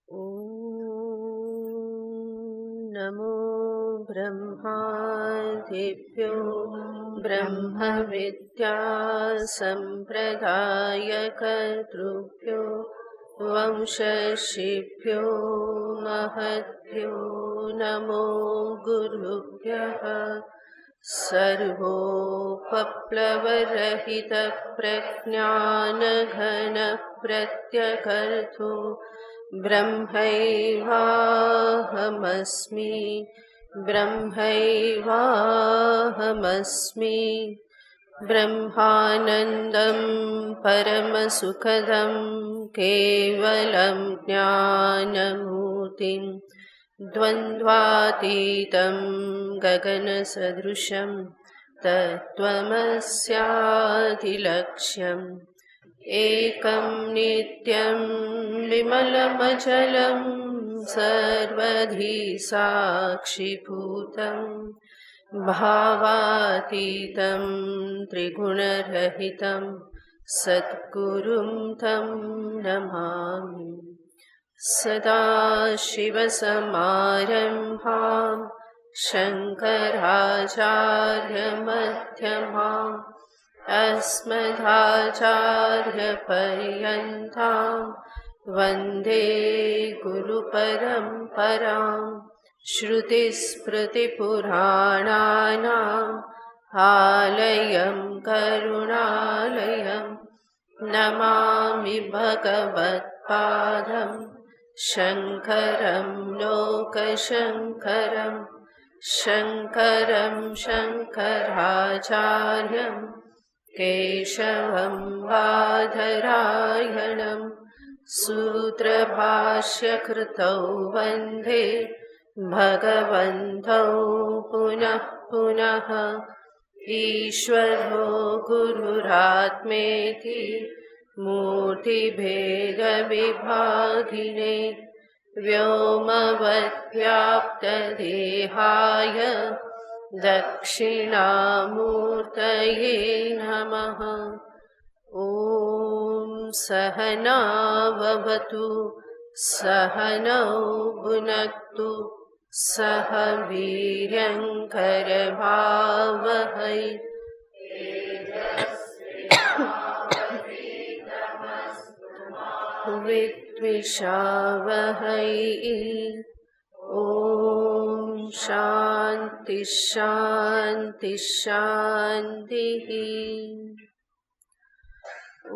ॐ नमो ब्रह्मादिभ्यो ब्रह्मविद्यासम्प्रदायकर्तृभ्यो वंशर्षिभ्यो महद्भ्यो नमो गुरुभ्यः। सर्वोपप्लवरहितप्रज्ञानघनप्रत्यगर्थो ब्रह्मैवाहमस्मि ब्रह्मैवाहमस्मि। ब्रह्मानन्दं परमसुखदं केवलं ज्ञानमूर्तिं द्वन्द्वातीतं गगनसदृशं तत्त्वमस्यादिलक्ष्यम् एकं नित्यं विमलमचलं सर्वधी साक्षिभूतं भावातीतं त्रिगुणरहितं सद्गुरुं तं नमामि। सदाशिवसमारम्भां शङ्कराचार्यमध्यमाम् अस्मदाचार्यपर्यन्तां वन्दे गुरुपरम्पराम्। श्रुतिस्मृतिपुराणानाम् आलयं करुणालयं नमामि भगवत्पादं शङ्करं लोकशङ्करं शङ्करं शङ्कराचार्यं केशवं बादरायणं सूत्रभाष्यकृतौ वन्दे भगवन्तौ पुनः पुनः। ईश्वरो गुरुरात्मेति मूर्तिभेदविभागिने व्योमवद्व्याप्तदेहाय दक्षिणामूर्तये नमः। ॐ सहना भवतु सहनौ भुनक्तु सह वीर्यङ्करभावहै विद्विषावहै। ॐ शान्ति शान्ति शान्तिः।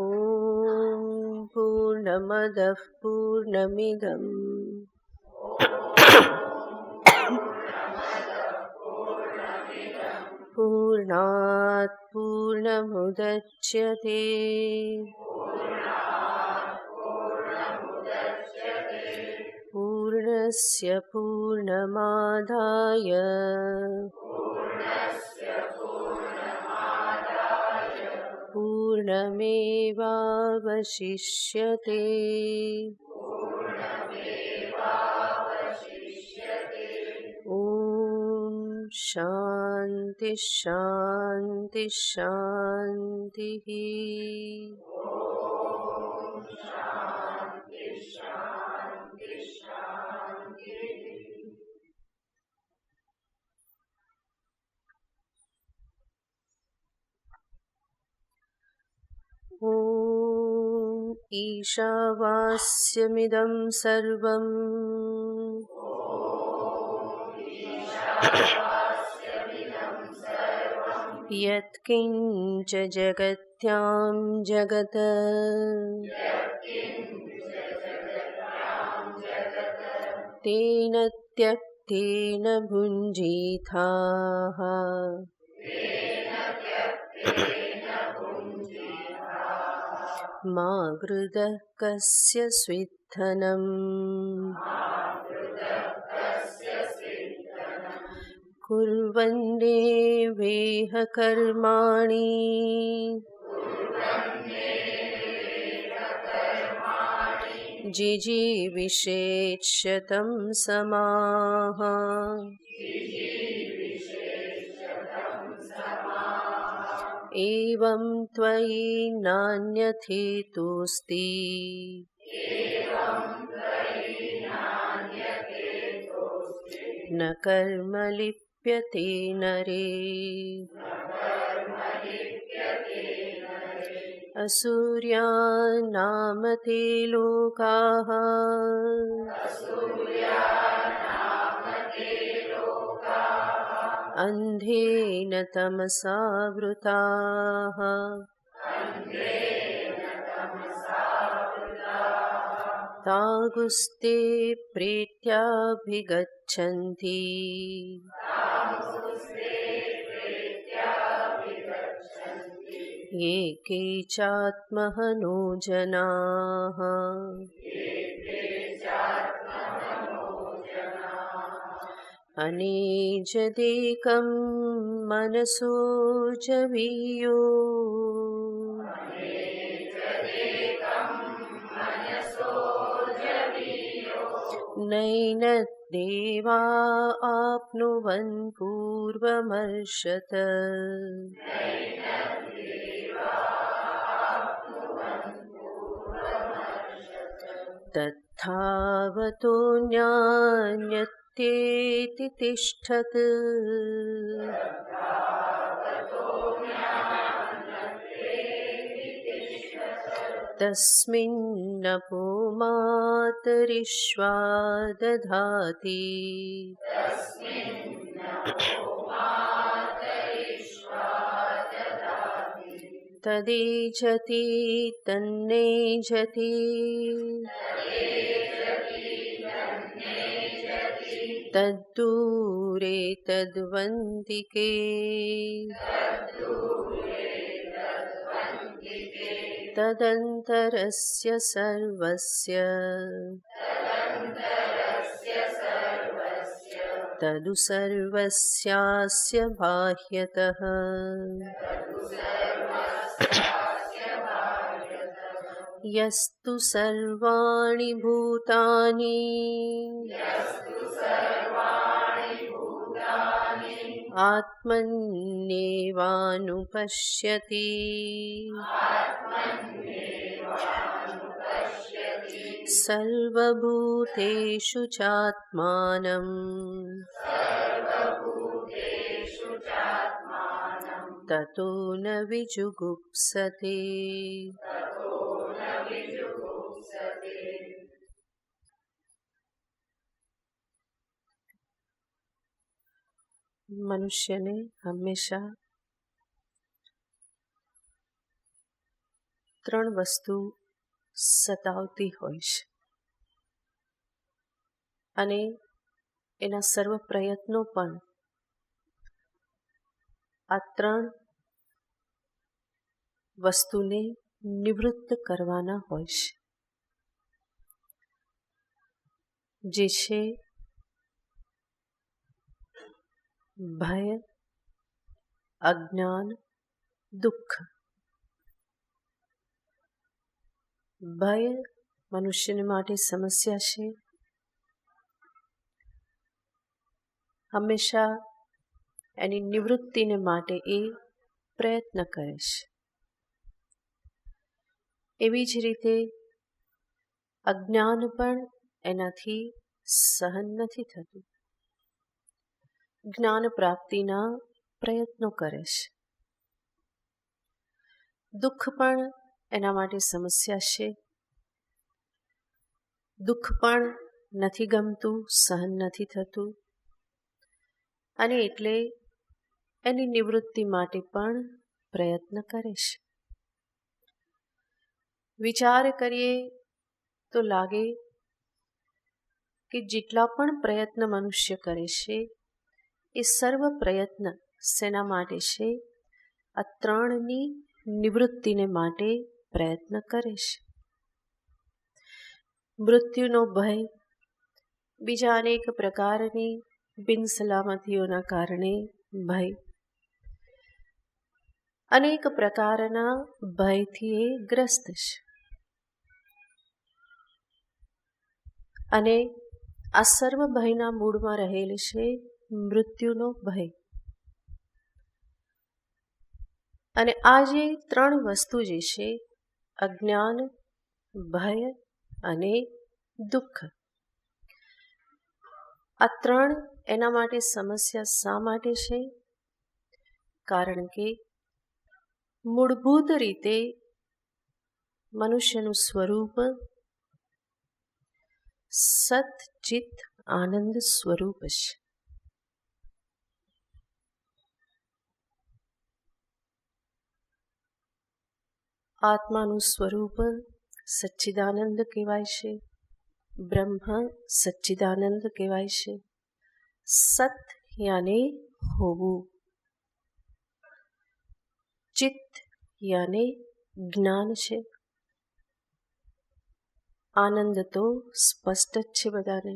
ॐ पूर्णमदः पूर्णमिदं पूर्णात् पूर्णमुदच्यते पूर्णस्य पूर्णमादाय पूर्णमेवावशिष्यते। ॐ शान्ति शान्ति शान्तिः। ॐ ईशावास्यमिदं सर्वं यत्किञ्च जगत्यां जगत् तेन त्यक्तेन भुञ्जीथाः। मा गृधः कस्य स्विद्धनम् कुर्वन्नेवेह कर्माणि जिजीविषेत् शतं समाः। एवं त्वयि नान्यथेतोऽस्ति न कर्म लिप्यते नरे। असूर्यानाम ते लोकाः अन्धेन तमसा वृताः। तागुस्ते प्रेत्याभिगच्छन्ति ये केचात्महनो जनाः। अनेजदेकं मनसो जवीयो नैन देवा आप्नुवन् पूर्वमर्षत। तत्थावतो न्यान्यत्येति तिष्ठत्। तस्मिन्नपो मातरिश्वा दधाति। तदेजति तन्नेजति तद्दूरे तद्वन्दिके। तदन्तरस्य सर्वस्य तदु सर्वस्यास्य बाह्यतः। यस्तु सर्वाणि भूतानि आत्मन्येवानुपश्यति। सर्वभूतेषु चात्मानं ततो न विजुगुप्सते। મનુષ્યને હંમેશા ત્રણ વસ્તુ સતાવતી હોય છે અને એના સર્વ પ્રયત્નો પણ આ ત્રણ વસ્તુને નિવૃત્ત કરવાના હોય છે, જે છે ભય, અજ્ઞાન, દુઃખ. ભય મનુષ્યને માટે સમસ્યા છે. હંમેશા એની નિવૃત્તિને માટે એ પ્રયત્ન કરે છે. એવી જ રીતે અજ્ઞાન પણ એનાથી સહન નથી થતું. જ્ઞાન પ્રાપ્તિના પ્રયત્નો કરે છે. દુઃખ પણ એના માટે સમસ્યા છે. દુઃખ પણ નથી ગમતું, સહન નથી થતું અને એટલે એની નિવૃત્તિ માટે પણ પ્રયત્ન કરે છે. વિચાર કરીએ તો લાગે કે જેટલા પણ પ્રયત્ન મનુષ્ય કરે છે એ સર્વ પ્રયત્ન શેના માટે છે? આ ત્રણની નિવૃત્તિને માટે પ્રયત્ન કરે છે. મૃત્યુનો ભય, બીજા અનેક પ્રકારની બિનસલામતીઓના કારણે ભય, અનેક પ્રકારના ભયથી એ ગ્રસ્ત છે. અને આ સર્વ ભયના મૂળમાં રહેલ છે મૃત્યુનો ભય. અને આ જે ત્રણ વસ્તુ જે છે, અજ્ઞાન, ભય અને દુઃખ, આ ત્રણ એના માટે સમસ્યા શા માટે છે? કારણ કે મૂળભૂત રીતે મનુષ્યનું સ્વરૂપ સત ચિત્ત આનંદ સ્વરૂપ છે. આત્માનું સ્વરૂપ સચ્ચિદાનંદ કહેવાય છે. બ્રહ્મ સચ્ચિદાનંદ કહેવાય છે. સત યાને હોવું, ચિત્ત યાને જ્ઞાન છે. આનંદ તો સ્પષ્ટ જ છે બધાને.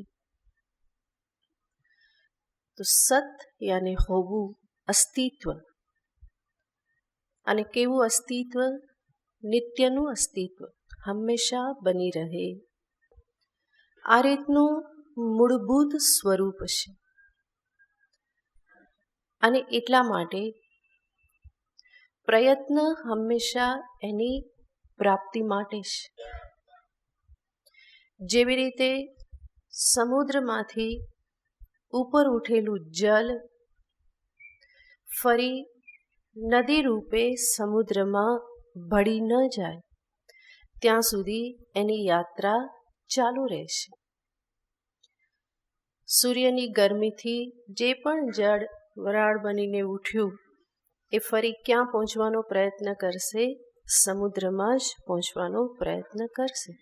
તો સત યાને હોવું, અસ્તિત્વ. અને કેવું અસ્તિત્વ? નિત્યનું અસ્તિત્વ, હંમેશા બની રહે. આ રીતનું મૂળભૂત સ્વરૂપ છે. અને એટલા માટે પ્રયત્ન હંમેશા એની પ્રાપ્તિ માટે છે. જેવી રીતે સમુદ્રમાંથી ઉપર ઉઠેલું જલ ફરી નદી રૂપે સમુદ્રમાં ભળી ન જાય ત્યાં સુધી એની યાત્રા ચાલુ રહેશે. સૂર્યની ગરમીથી જે પણ જળ વરાળ બનીને ઉઠ્યું એ ફરી ક્યાં પહોંચવાનો પ્રયત્ન કરશે? સમુદ્રમાં જ પહોંચવાનો પ્રયત્ન કરશે.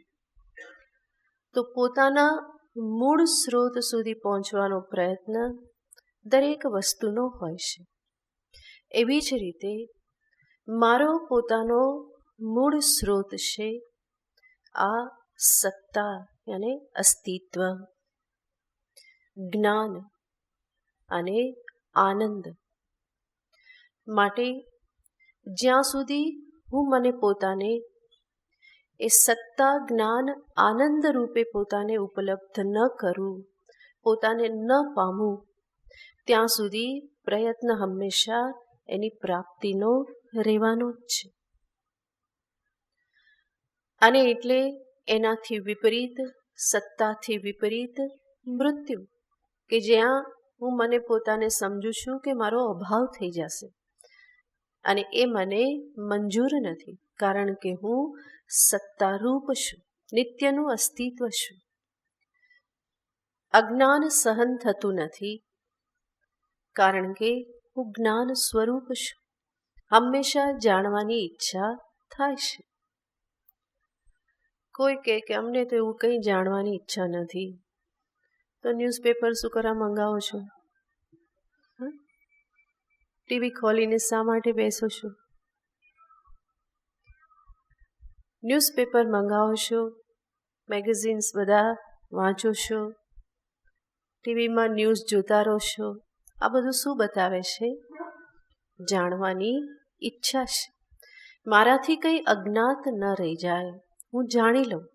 તો પોતાના મૂળ સ્ત્રોત સુધી પહોંચવાનો પ્રયત્ન દરેક વસ્તુનો હોય છે. એવી જ રીતે મારો પોતાનો મૂળ સ્ત્રોત છે આ સત્તા અને અસ્તિત્વ, જ્ઞાન અને આનંદ. માટે જ્યાં સુધી હું મને પોતાને એ સત્તા, જ્ઞાન, આનંદ રૂપે પોતાને ઉપલબ્ધ ન કરું, પોતાને ન પામું, ત્યાં સુધી પ્રયત્ન હંમેશા એની પ્રાપ્તિનો રહેવાનો જ છે. અને એટલે એનાથી વિપરીત, સત્તાથી વિપરીત મૃત્યુ, કે જ્યાં હું મને પોતાને સમજું છું કે મારો અભાવ થઈ જશે. અને એ મને મંજૂર નથી, કારણ કે હું સત્તારૂપ છું, નિત્યનું અસ્તિત્વ છું. અજ્ઞાન સહન થતું નથી, કારણ કે હું જ્ઞાન સ્વરૂપ છું. હંમેશા જાણવાની ઈચ્છા થાય છે. કોઈ કહે કે અમને તો એવું કંઈ જાણવાની ઈચ્છા નથી, તો ન્યૂઝપેપર શું કરવા મંગાવો છો? ટીવી ખોલીને શા માટે બેસો છો? ન્યૂઝપેપર મંગાવો છો, મેગેઝિન્સ બધા વાંચો છો, ટીવીમાં ન્યૂઝ જોતા રહો છો. આ બધું શું બતાવે છે? જાણવાની ઈચ્છા છે. મારાથી કંઈ અજ્ઞાત ન રહી જાય, હું જાણી લઉં.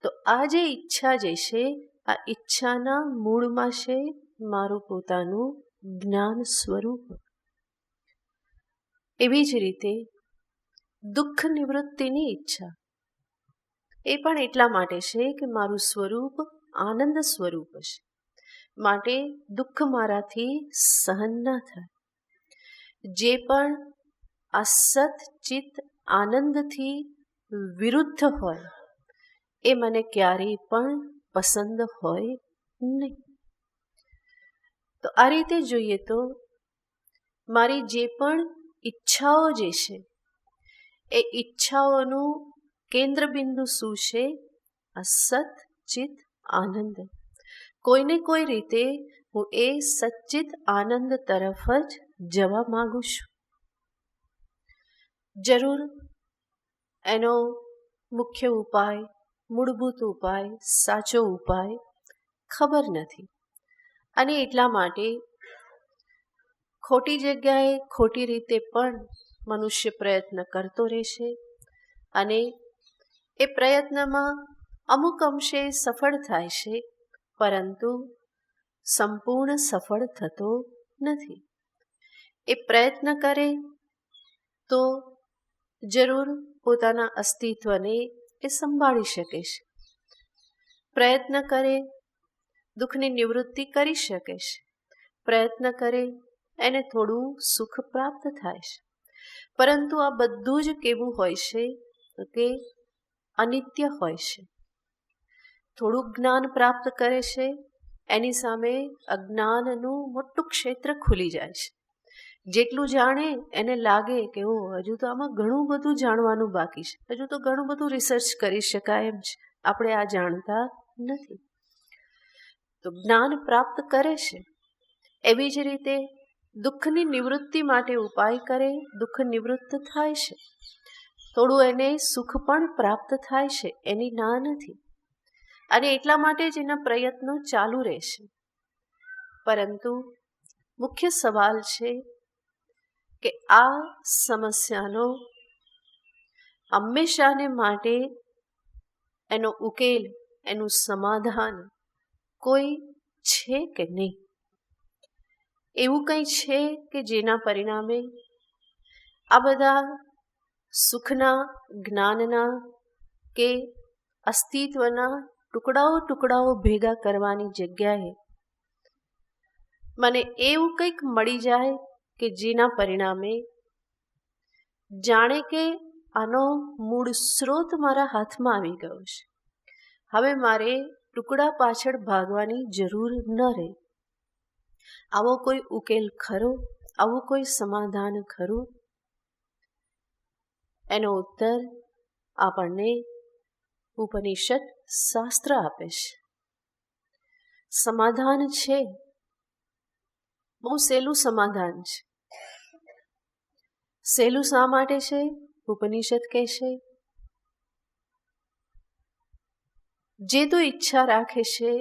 તો આ જે ઈચ્છા જે છે, આ ઈચ્છાના મૂળમાં છે મારું પોતાનું જ્ઞાન સ્વરૂપ. એવી જ રીતે દુઃખ નિવૃત્તિની ઈચ્છા એ પણ એટલા માટે છે કે મારું સ્વરૂપ આનંદ સ્વરૂપ છે. માટે દુઃખ મારાથી સહન ન થાય. જે પણ આ સત ચિત્ત આનંદથી વિરુદ્ધ હોય એ મને ક્યારેય પણ પસંદ હોય નહીં. તો આ રીતે જોઈએ તો મારી જે પણ ઈચ્છાઓ જે છે એ ઈચ્છાઓનું કેન્દ્ર બિંદુ શું છે? આ સત ચિત્ત આનંદ. કોઈને કોઈ રીતે હું એ સચ્ચિત આનંદ તરફ જ જવા માંગુ છું. જરૂર એનો મુખ્ય ઉપાય, મૂળભૂત ઉપાય, સાચો ઉપાય ખબર નથી. અને એટલા માટે ખોટી જગ્યાએ ખોટી રીતે પણ મનુષ્ય પ્રયત્ન કરતો રહેશે. અને એ પ્રયત્નમાં અમુક અંશે સફળ થાય છે, પરંતુ સંપૂર્ણ સફળ થતો નથી. એ પ્રયત્ન કરે તો જરૂર પોતાના અસ્તિત્વને એ સંભાળી શકે છે. પ્રયત્ન કરે, દુઃખની નિવૃત્તિ કરી શકે છે. પ્રયત્ન કરે એને થોડું સુખ પ્રાપ્ત થાય છે. પરંતુ આ બધું જ કેવું હોય છે કે અનિત્ય હોય છે. થોડુંક જ્ઞાન પ્રાપ્ત કરે છે, એની સામે અજ્ઞાનનું મોટું ક્ષેત્ર ખુલી જાય છે. જેટલું જાણે એને લાગે કે ઓ હજુ તો આમાં ઘણું બધું જાણવાનું બાકી છે, હજુ તો ઘણું બધું રિસર્ચ કરી શકાય એમ છે, આપણે આ જાણતા નથી. તો જ્ઞાન પ્રાપ્ત કરે છે. એવી જ રીતે દુઃખની નિવૃત્તિ માટે ઉપાય કરે, દુઃખ નિવૃત્ત થાય છે. થોડું એને સુખ પણ પ્રાપ્ત થાય છે, એની ના નથી. અને એટલા માટે જ એના પ્રયત્નો ચાલુ રહેશે. પરંતુ મુખ્ય સવાલ છે કે આ સમસ્યાનો હંમેશાને માટે એનો ઉકેલ, એનું સમાધાન કોઈ છે કે નહીં? એવું કંઈ છે કે જેના પરિણામે આ બધા સુખના, જ્ઞાનના કે અસ્તિત્વના ટુકડાઓ ભેગા કરવાની જગ્યાએ મને એવું કંઈક મળી જાય કે જેના પરિણામે જાણે કે આનો મૂળ સ્ત્રોત મારા હાથમાં આવી ગયો છે. હવે મારે ટુકડા પાછળ ભાગવાની જરૂર ન રહે. આવો કોઈ ઉકેલ ખરો? આવું કોઈ સમાધાન ખરું? એનો ઉત્તર આપણને ઉપનિષદ શાસ્ત્ર આપે છે. સમાધાન છે, બહુ સહેલું સમાધાન છે. સહેલું શા માટે છે? ઉપનિષદ કહે છે જે તું ઈચ્છા રાખે છે,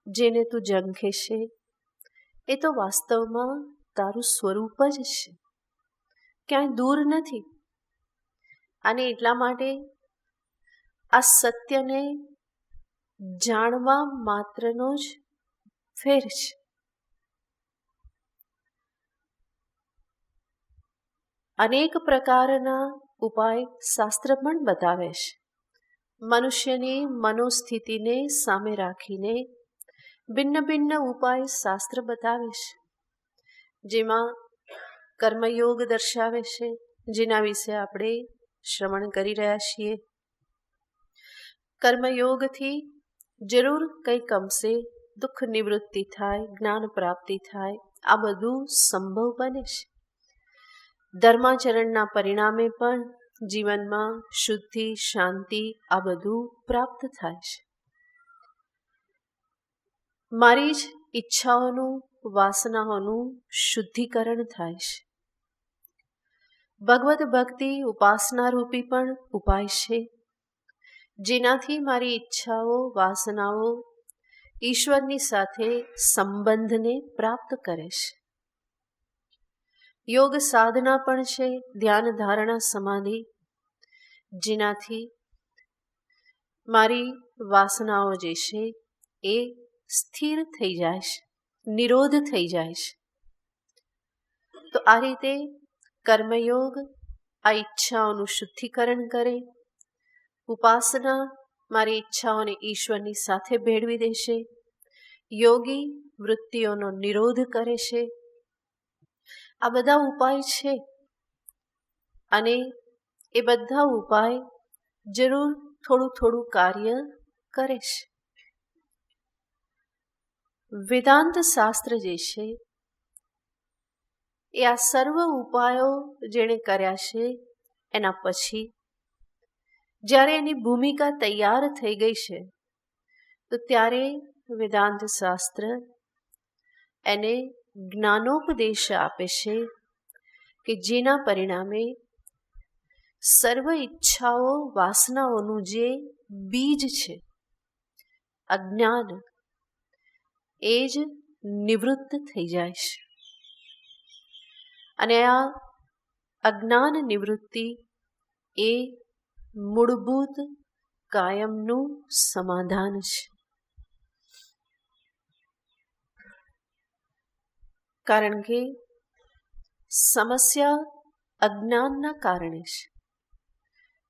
જેને તું ઝંખે છે, એ તો વાસ્તવમાં તારું સ્વરૂપ જ છે, ક્યાંય દૂર નથી. અને એટલા માટે આ સત્યને જાણવા માત્રનો જ ફેર છે. અનેક પ્રકારના ઉપાય શાસ્ત્ર પણ બતાવે છે. મનુષ્યની મનોસ્થિતિને સામે રાખીને ભિન્ન ભિન્ન ઉપાય શાસ્ત્ર બતાવે છે. જેમાં કર્મયોગ દર્શાવે છે, જેના વિશે આપણે શ્રવણ કરી રહ્યા છીએ. કર્મયોગથી જરૂર કંઈ કમશે, દુઃખ નિવૃત્તિ થાય, જ્ઞાન પ્રાપ્તિ થાય, આ બધું સંભવ બને છે. ધર્માચરણના પરિણામે પણ જીવનમાં શુદ્ધિ, શાંતિ આ બધું પ્રાપ્ત થાય છે. મારી જ ઈચ્છાઓનું, વાસનાઓનું શુદ્ધિકરણ થાય છે. ભગવત ભક્તિ ઉપાસના રૂપી પણ ઉપાય છે, જેનાથી મારી ઈચ્છાઓ, વાસનાઓ ઈશ્વરની સાથે સંબંધને પ્રાપ્ત કરે છે. યોગ સાધના પણ છે, ધ્યાન, ધારણા, સમાધિ, જેનાથી મારી વાસનાઓ જે છે એ સ્થિર થઈ જાય છે, નિરોધ થઈ જાય છે. તો આ રીતે કર્મયોગ આ ઈચ્છાઓનું શુદ્ધિકરણ કરે, ઉપાસના મારી ઈચ્છાઓને ઈશ્વરની સાથે ભેળવી દેશે, યોગી વૃત્તિઓનો નિરોધ કરે છે. આ બધા ઉપાય છે અને એ બધા ઉપાય જરૂર થોડું થોડું કાર્ય કરે છે. વેદાંત શાસ્ત્ર જે છે એ આ સર્વ ઉપાયો જેણે કર્યા છે એના પછી જ્યારે એની ભૂમિકા તૈયાર થઈ ગઈ છે, તો ત્યારે વેદાંત શાસ્ત્ર એને જ્ઞાનોપદેશ આપે છે કે જેના પરિણામે સર્વ ઈચ્છાઓ, વાસનાઓનું જે બીજ છે, અજ્ઞાન, એ જ નિવૃત્ત થઈ જાય છે. અને આ અજ્ઞાન નિવૃત્તિ એ મૂળભૂત કાયમનું સમાધાન છે. કારણ કે સમસ્યા અજ્ઞાનના કારણે છે,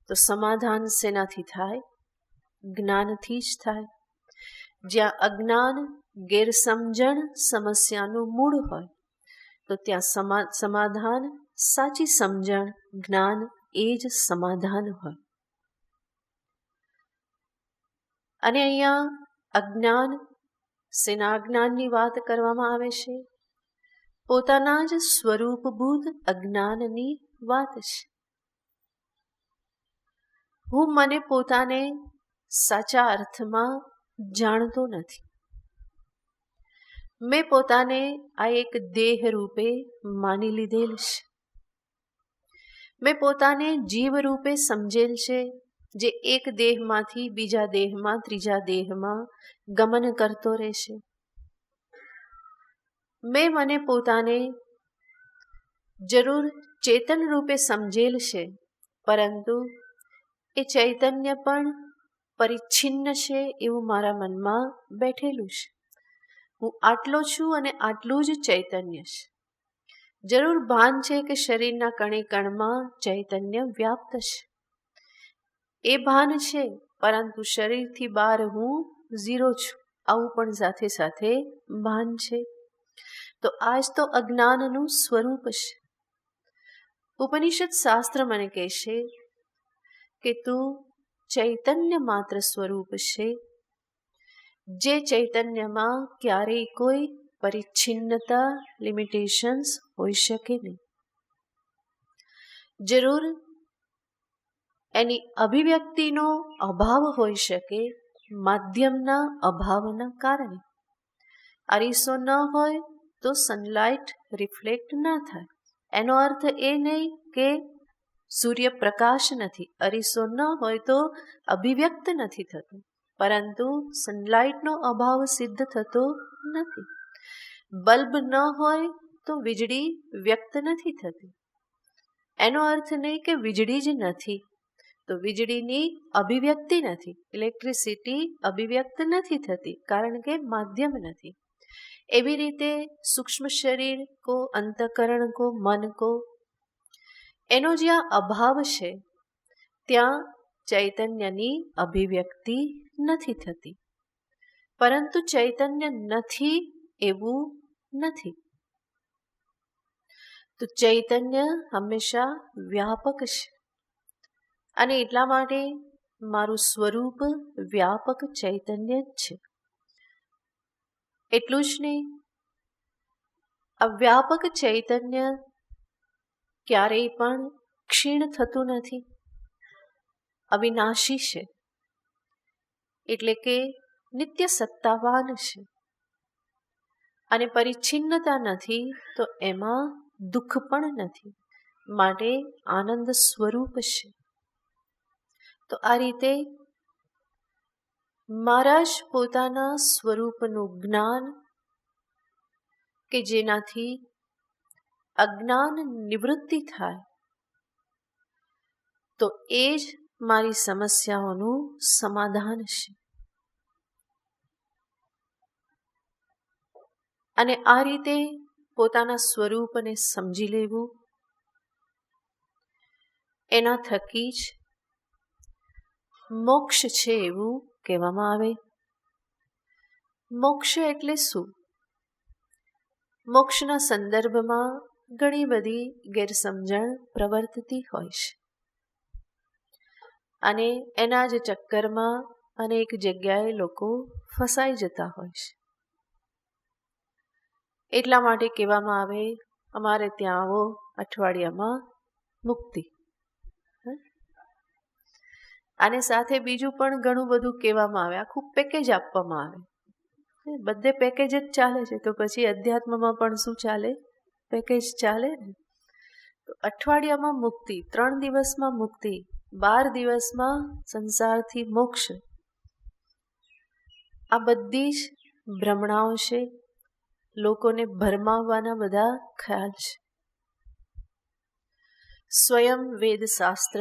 તો સમાધાન શેનાથી થાય? જ્ઞાનથી જ થાય. જ્યાં અજ્ઞાન, ગેરસમજણ સમસ્યાનું મૂળ હોય તો ત્યાં સમાધાન, સાચી સમજણ, જ્ઞાન એ જ સમાધાન હોય. અને અહીંયા અજ્ઞાન, શેના અજ્ઞાનની વાત કરવામાં આવે છે? પોતાના જ સ્વરૂપભૂત અજ્ઞાનની વાત છે. હું મને પોતાને સાચા અર્થમાં જાણતો નથી. મેં પોતાને આ એક દેહ રૂપે માની લીધેલ છે. મેં પોતાને જીવ રૂપે સમજેલ છે, જે એક દેહમાંથી બીજા દેહમાં, ત્રીજા દેહમાં ગમન કરતો રહેશે. મેં મને પોતાને જરૂર ચેતન રૂપે સમજેલ છે, પરંતુ એ ચૈતન્ય પણ પરિચ્છિન્ન છે એવું મારા મનમાં બેઠેલું છે. હું આટલો છું અને આટલું જ ચૈતન્ય છે. જરૂર ભાન છે કે શરીરના કણે કણમાં ચૈતન્ય વ્યાપ્ત છે. એ ભાન છે, પરંતુ શરીરથી બહાર હું ઝીરો છું, આવું પણ સાથે સાથે ભાન છે. તો આજ તો અજ્ઞાનનું સ્વરૂપ છે. ઉપનિષદ શાસ્ત્ર મને કહેશે કે તું ચૈતન્ય માત્ર સ્વરૂપ છે, જે ચૈતન્યમાં ક્યારેય કોઈ પરિચ્છિન્નતા, લિમિટેશન્સ હોઈ શકે નહીં. જરૂર એની અભિવ્યક્તિનો અભાવ હોઈ શકે, માધ્યમના અભાવના કારણે. અરીસો ન હોય તો સનલાઇટ રિફ્લેક્ટ ન થાય. એનો અર્થ એ નહીં કે સૂર્યપ્રકાશ નથી. અરીસો ન હોય તો અભિવ્યક્ત નથી થતું, પરંતુ સનલાઇટનો અભાવ સિદ્ધ થતો નથી. બલ્બ ન હોય તો વીજળી વ્યક્ત નથી થતી. એનો અર્થ નહીં કે વીજળી જ નથી, તો વીજળીની અભિવ્યક્તિ નથી. ઇલેક્ટ્રિસિટી અભિવ્યક્ત નથી થતી, કારણ કે માધ્યમ નથી. એવી રીતે સૂક્ષ્મ શરીર કો, અંતઃકરણ કો, મન કો, એનો જ્યાં અભાવ છે ત્યાં ચૈતન્યની અભિવ્યક્તિ નથી થતી. પરંતુ ચૈતન્ય નથી એવું નથી. તો ચૈતન્ય હંમેશા વ્યાપક છે, અને એટલા માટે મારું સ્વરૂપ વ્યાપક ચૈતન્ય જ છે. એટલું જ નહીં, આ વ્યાપક ચૈતન્ય ક્યારેય પણ ક્ષીણ થતું નથી, અવિનાશી છે. એટલે કે નિત્ય સત્તાવાન છે. અને પરિચ્છિન્નતા નથી તો એમાં દુઃખ પણ નથી, માટે આનંદ સ્વરૂપ છે. તો આ રીતે મારા જ પોતાના સ્વરૂપનું જ્ઞાન, કે જેનાથી અજ્ઞાન નિવૃત્તિ થાય, તો એ જ મારી સમસ્યાઓનું સમાધાન છે. અને આ રીતે પોતાના સ્વરૂપને સમજી લેવું, એના થકી જ મોક્ષ છે એવું કહેવામાં આવે. મોક્ષ એટલે શું? મોક્ષના સંદર્ભમાં ઘણી બધી ગેરસમજણ પ્રવર્તતી હોય છે, અને એના જ ચક્કરમાં અનેક જગ્યાએ લોકો ફસાઈ જતા હોય છે. એટલા માટે કહેવામાં આવે, અમારે ત્યાં આવો, અઠવાડિયામાં મુક્તિ. અને સાથે બીજું પણ ઘણું બધું કહેવામાં આવે, આખું પેકેજ આપવામાં આવે. બધે પેકેજ જ ચાલે છે, તો પછી અધ્યાત્મમાં પણ શું ચાલે? પેકેજ ચાલે ને. તો અઠવાડિયામાં મુક્તિ, 3 દિવસમાં મુક્તિ, 12 દિવસમાં સંસારથી મોક્ષ. આ બધી જ ભ્રમણાઓ છે, લોકોને ભરમાવવાના બધા ખ્યાલ છે. સ્વયં વેદશાસ્ત્ર,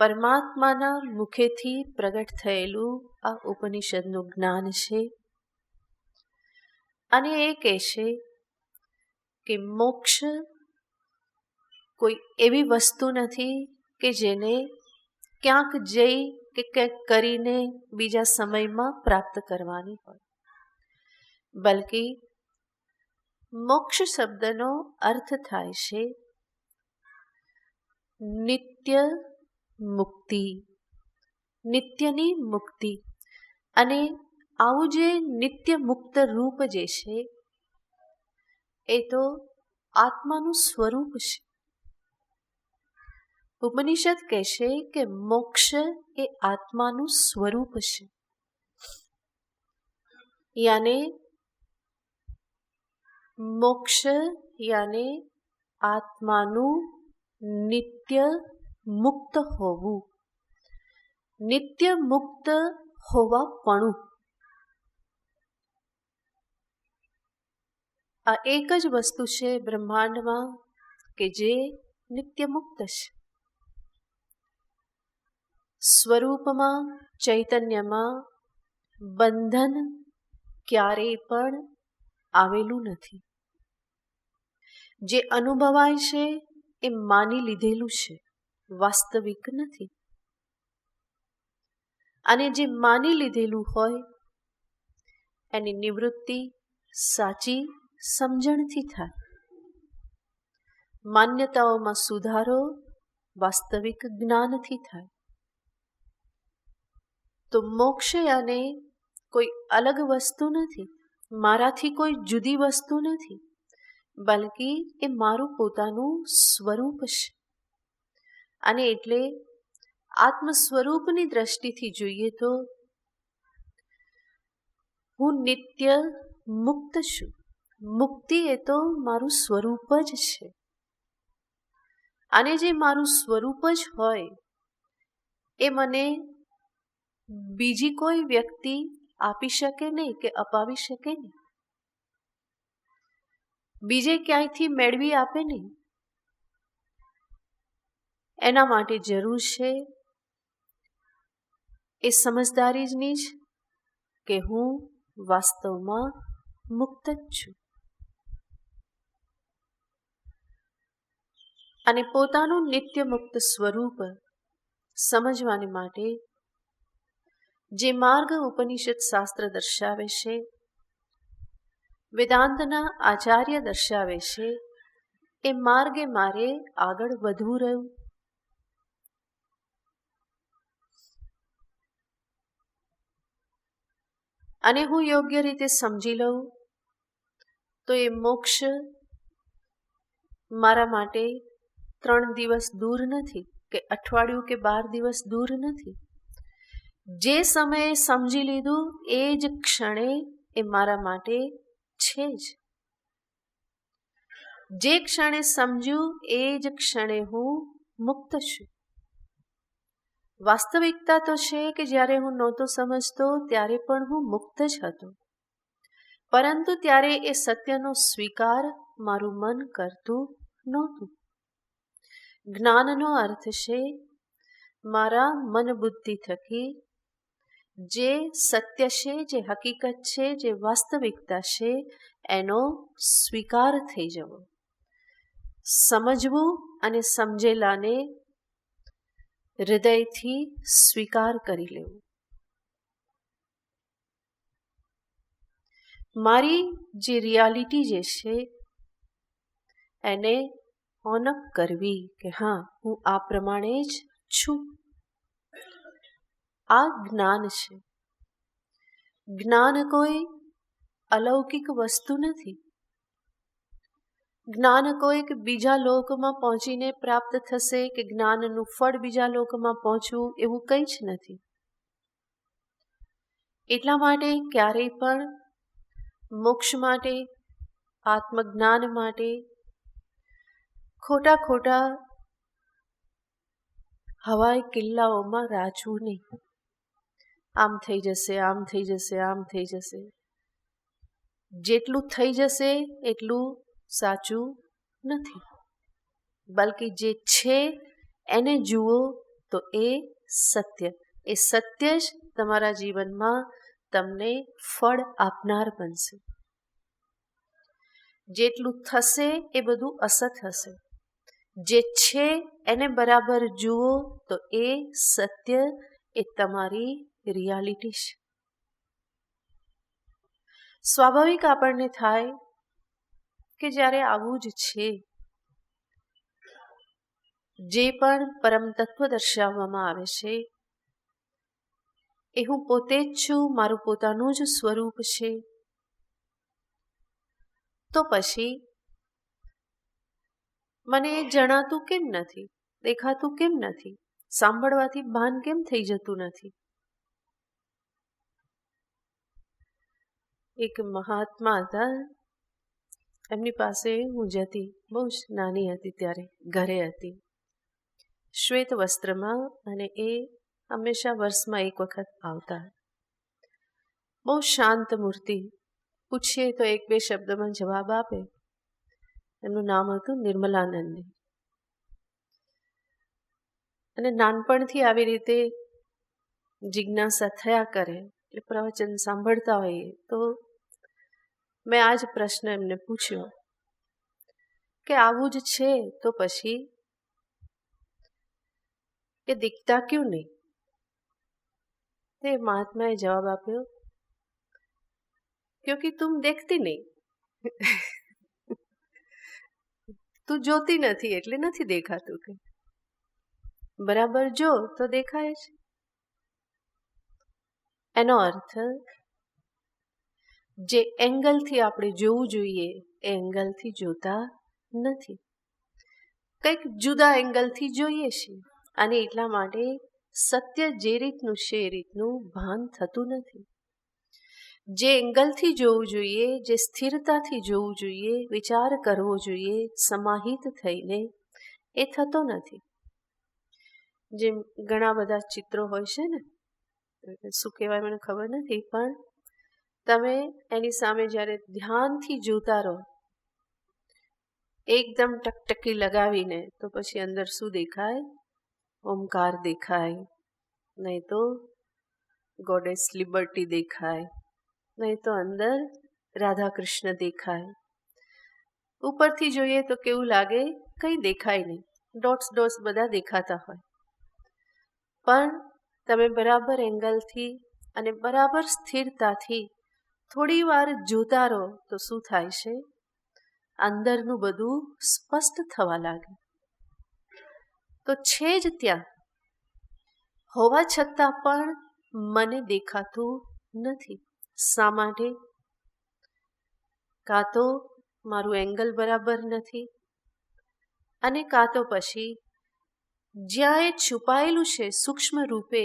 પરમાત્માના મુખેથી પ્રગટ થયેલું આ ઉપનિષદનું જ્ઞાન છે. અને એ કહેશે કે મોક્ષ કોઈ એવી વસ્તુ નથી કે જેને ક્યાંક જઈ કે કંઈક કરીને બીજા સમયમાં પ્રાપ્ત કરવાની હોય, બલકે મોક્ષ શબ્દનો અર્થ થાય છે નિત્ય મુક્તિ, નિત્યની મુક્તિ. અને આવું જે નિત્ય મુક્ત રૂપ જે છે એ તો આત્માનું સ્વરૂપ છે. ઉપનિષદ કહેશે કે મોક્ષ એ આત્માનું સ્વરૂપ છે. યાને મોક્ષ યાને આત્માનું નિત્ય મુક્ત હોવું, નિત્ય મુક્ત હોવાપણું. આ એક જ વસ્તુ છે બ્રહ્માંડમાં કે જે નિત્ય મુક્ત છે. સ્વરૂપમાં, ચૈતન્યમાં બંધન ક્યારેય પણ આવેલું નથી. જે અનુભવાય છે એ માની લીધેલું છે, વાસ્તવિક નથી. અને જે માની લીધેલું હોય એની નિવૃત્તિ સાચી સમજણથી થાય. માન્યતાઓમાં સુધારો વાસ્તવિક જ્ઞાનથી થાય. તો મોક્ષ અને કોઈ અલગ વસ્તુ નથી, મારાથી કોઈ જુદી વસ્તુ નથી, બલકે એ મારું પોતાનું સ્વરૂપ છે. અને એટલે આત્મ સ્વરૂપની દ્રષ્ટિથી જોઈએ તો હું નિત્ય મુક્ત છું. મુક્તિ એ તો મારું સ્વરૂપ જ છે. અને જે મારું સ્વરૂપ જ હોય એ મને બીજી કોઈ વ્યક્તિ આપી શકે નહીં કે અપાવી શકે નહીં, બીજે ક્યાંયથી મેળવી આપે નહીં. એના માટે જરૂર છે એ સમજદારીની જ કે હું વાસ્તવમાં મુક્ત જ છું. અને પોતાનું નિત્ય મુક્ત સ્વરૂપ સમજવાને માટે જે માર્ગ ઉપનિષદ શાસ્ત્ર દર્શાવે છે, વેદાંતના આચાર્ય દર્શાવે છે, એ માર્ગે મારે આગળ વધવું રહ્યું. અને હું યોગ્ય રીતે સમજી લઉં તો એ મોક્ષ મારા માટે 3 દિવસ દૂર નથી કે અઠવાડિયું કે 12 દિવસ દૂર નથી. જે સમયે સમજી લીધું એ જ ક્ષણે એ મારા માટે છે જ. જે ક્ષણે સમજ્યું એ જ ક્ષણે હું મુક્ત છું. વાસ્તવિકતા તો છે કે જ્યારે હું નહોતો સમજતો ત્યારે પણ હું મુક્ત જ હતો, પરંતુ ત્યારે એ સત્યનો સ્વીકાર મારું મન કરતું નહોતું. જ્ઞાનનો અર્થ છે મારા મન બુદ્ધિ થકી જે સત્ય છે, જે હકીકત છે, જે વાસ્તવિકતા છે એનો સ્વીકાર થઈ જવો, સમજવું અને સમજેલાને હૃદયથી સ્વીકાર કરી લેવું. મારી જે રિયાલિટી જે છે એને ઓનઅપ કરવી કે હા હું આ પ્રમાણે જ છું. આ જ્ઞાન છે. જ્ઞાન કોઈ અલૌકિક વસ્તુ નથી. જ્ઞાન કોઈક બીજા લોકમાં પહોંચીને પ્રાપ્ત થશે કે જ્ઞાનનું ફળ બીજા લોકમાં પહોંચવું એવું કંઈ જ નથી. એટલા માટે ક્યારેય પણ મોક્ષ માટે, આત્મજ્ઞાન માટે ખોટા ખોટા હવાઈ કિલ્લાઓમાં રાચવું નહીં. આમ થઈ જશે, આમ થઈ જશે, આમ થઈ જશે. જેટલું થઈ જશે એટલું સાચું નથી, બલકે જે છે એને જુઓ તો એ સત્ય. એ સત્ય જ તમારા જીવનમાં તમને ફળ આપનાર બનશે. જેટલું થશે એ બધું અસત હશે. જે છે એને બરાબર જુઓ તો એ સત્ય એ તમારી રિયાલિટી છે. સ્વાભાવિક આપણને થાય કે જ્યારે આવું જ છે, જે પણ પરમ તત્વ દર્શાવવામાં આવે છે એ હું પોતે જ છું, મારું પોતાનું જ સ્વરૂપ છે, તો પછી મને એ જણાતું કેમ નથી, દેખાતું કેમ નથી, સાંભળવાથી ભાન કેમ થઈ જતું નથી? એક મહાત્મા હતા, એમની પાસે હું જતી, બહુ જ નાની હતી ત્યારે, ઘરે હતી, શ્વેત વસ્ત્રમાં, અને એ હંમેશા વર્ષમાં એક વખત આવતા. બહુ શાંત મૂર્તિ, પૂછીએ તો એક બે શબ્દમાં જવાબ આપે. એમનું નામ હતું નિર્મલાનંદ. અને નાનપણથી આવી રીતે જિજ્ઞાસા થયા કરે, એટલે પ્રવચન સાંભળતા હોઈએ તો મેં આ જ પ્રશ્ન એમને પૂછ્યો કે આવું જ છે તો પછી એ દીખતા ક્યું નહીં? તે મહાત્માએ જવાબ આપ્યો, ક્યોંકि તુમ દેખતી નહીં. તું જોતી નથી એટલે નથી દેખાતું. કે બરાબર જો તો દેખાય છે. એનો અર્થ, જે એંગલથી આપણે જોવું જોઈએ એ એંગલથી જોતા નથી, કંઈક જુદા એંગલથી જોઈએ છીએ, અને એટલા માટે સત્ય જે રીતનું છે એ રીતનું ભાન થતું નથી. જે એંગલથી જોવું જોઈએ, જે સ્થિરતાથી જોવું જોઈએ, વિચાર કરવો જોઈએ સમાહિત થઈને, એ થતો નથી. જેમ ઘણા બધા ચિત્રો હોય છે ને, શું કહેવાય મને ખબર નથી, પણ તમે એની સામે જ્યારે ધ્યાનથી જોતા રહો, એકદમ ટકટકી લગાવીને, તો પછી અંદર શું દેખાય? ઓમકાર દેખાય, નહીં તો ગોડેસ લિબર્ટી દેખાય, નહીં તો અંદર રાધા કૃષ્ણ દેખાય. ઉપરથી જોઈએ તો કેવું લાગે? કંઈ દેખાય નહીં, ડોટ્સ ડોટ્સ બધા દેખાતા હોય. પણ તમે બરાબર એંગલથી અને બરાબર સ્થિરતાથી થોડી વાર જોતા રહો તો શું થાય છે? અંદરનું બધું સ્પષ્ટ થવા લાગે. તો છે જ ત્યાં, હોવા છતાં પણ મને દેખાતું નથી. શા માટે? કાં તો મારું એંગલ બરાબર નથી, અને કાં તો પછી જ્યાં એ છુપાયેલું છે સૂક્ષ્મ રૂપે,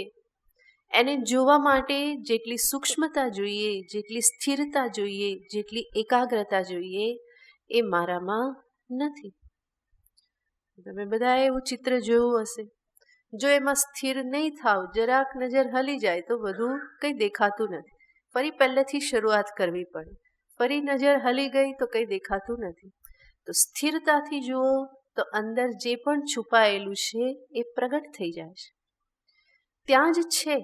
એને જોવા માટે જેટલી સૂક્ષ્મતા જોઈએ, જેટલી સ્થિરતા જોઈએ, જેટલી એકાગ્રતા જોઈએ, એ મારામાં નથી. તમે બધાએ એવું ચિત્ર જોયું હશે. જો એમાં સ્થિર નહીં થાવ, જરાક નજર હલી જાય તો બધું કંઈ દેખાતું નથી. ફરી પહેલેથી શરૂઆત કરવી પડે. ફરી નજર હલી ગઈ તો કંઈ દેખાતું નથી. તો સ્થિરતાથી જુઓ તો અંદર જે પણ છુપાયેલું છે એ પ્રગટ થઈ જાય છે. ત્યાં જ છે,